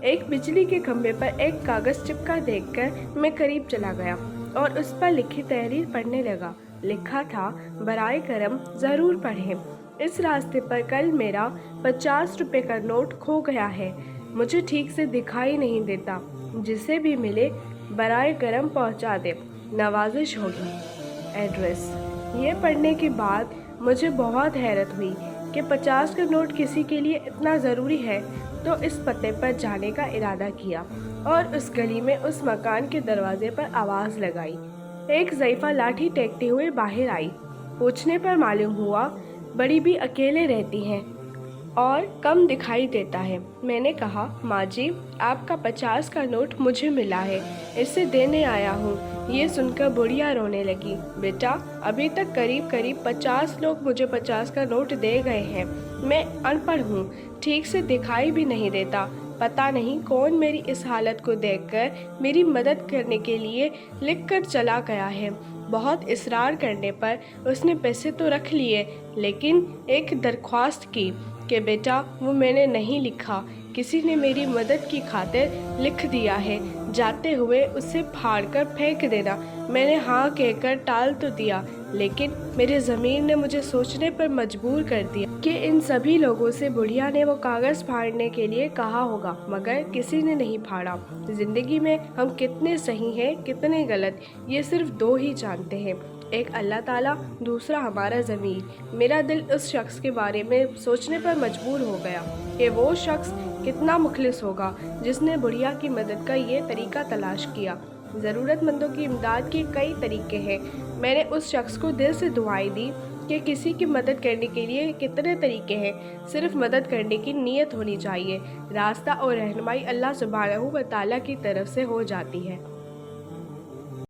ایک بجلی کے کھمبے پر ایک کاغذ چپکا دیکھ کر میں قریب چلا گیا اور اس پر لکھی تحریر پڑھنے لگا۔ لکھا تھا، برائے کرم ضرور پڑھیں، اس راستے پر کل میرا 50 روپے کا نوٹ کھو گیا ہے، مجھے ٹھیک سے دکھائی نہیں دیتا، جسے بھی ملے برائے کرم پہنچا دے، نوازش ہوگی۔ ایڈریس۔ یہ پڑھنے کے بعد مجھے بہت حیرت ہوئی کہ 50 کا نوٹ کسی کے لیے اتنا ضروری ہے، تو اس پتے پر جانے کا ارادہ کیا اور اس گلی میں اس مکان کے دروازے پر آواز لگائی۔ ایک ضعیفہ لاٹھی ٹیکتے ہوئے باہر آئی۔ پوچھنے پر معلوم ہوا بڑی بھی اکیلے رہتی ہیں اور کم دکھائی دیتا ہے۔ میں نے کہا، ماں جی، آپ کا 50 کا نوٹ مجھے ملا ہے، اسے دینے آیا ہوں۔ یہ سن کر بڑھیا رونے لگی۔ بیٹا، ابھی تک قریب 50 لوگ مجھے 50 کا نوٹ دے گئے ہیں، میں ان پڑھ ہوں، ٹھیک سے دکھائی بھی نہیں دیتا، پتہ نہیں کون میری اس حالت کو دیکھ کر میری مدد کرنے کے لیے لکھ کر چلا گیا ہے۔ بہت اصرار کرنے پر اس نے پیسے تو رکھ لیے، لیکن ایک درخواست کی کہ بیٹا وہ میں نے نہیں لکھا، کسی نے میری مدد کی خاطر لکھ دیا ہے، جاتے ہوئے اسے پھاڑ کر پھینک دینا۔ میں نے ہاں کہہ کر ٹال تو دیا، لیکن میرے ضمیر نے مجھے سوچنے پر مجبور کر دیا کہ ان سبھی لوگوں سے بڑھیا نے وہ کاغذ پھاڑنے کے لیے کہا ہوگا، مگر کسی نے نہیں پھاڑا۔ زندگی میں ہم کتنے صحیح ہیں، کتنے غلط، یہ صرف دو ہی جانتے ہیں، ایک اللہ تعالیٰ، دوسرا ہمارا ضمیر۔ میرا دل اس شخص کے بارے میں سوچنے پر مجبور ہو گیا کہ وہ شخص کتنا مخلص ہوگا جس نے بڑھیا کی مدد کا یہ طریقہ تلاش کیا۔ ضرورت مندوں کی امداد کے کئی طریقے ہیں۔ میں نے اس شخص کو دل سے دعائیں دی کہ کسی کی مدد کرنے کے لیے کتنے طریقے ہیں، صرف مدد کرنے کی نیت ہونی چاہیے، راستہ اور رہنمائی اللہ سبحانہ و تعالیٰ کی طرف سے ہو جاتی ہے۔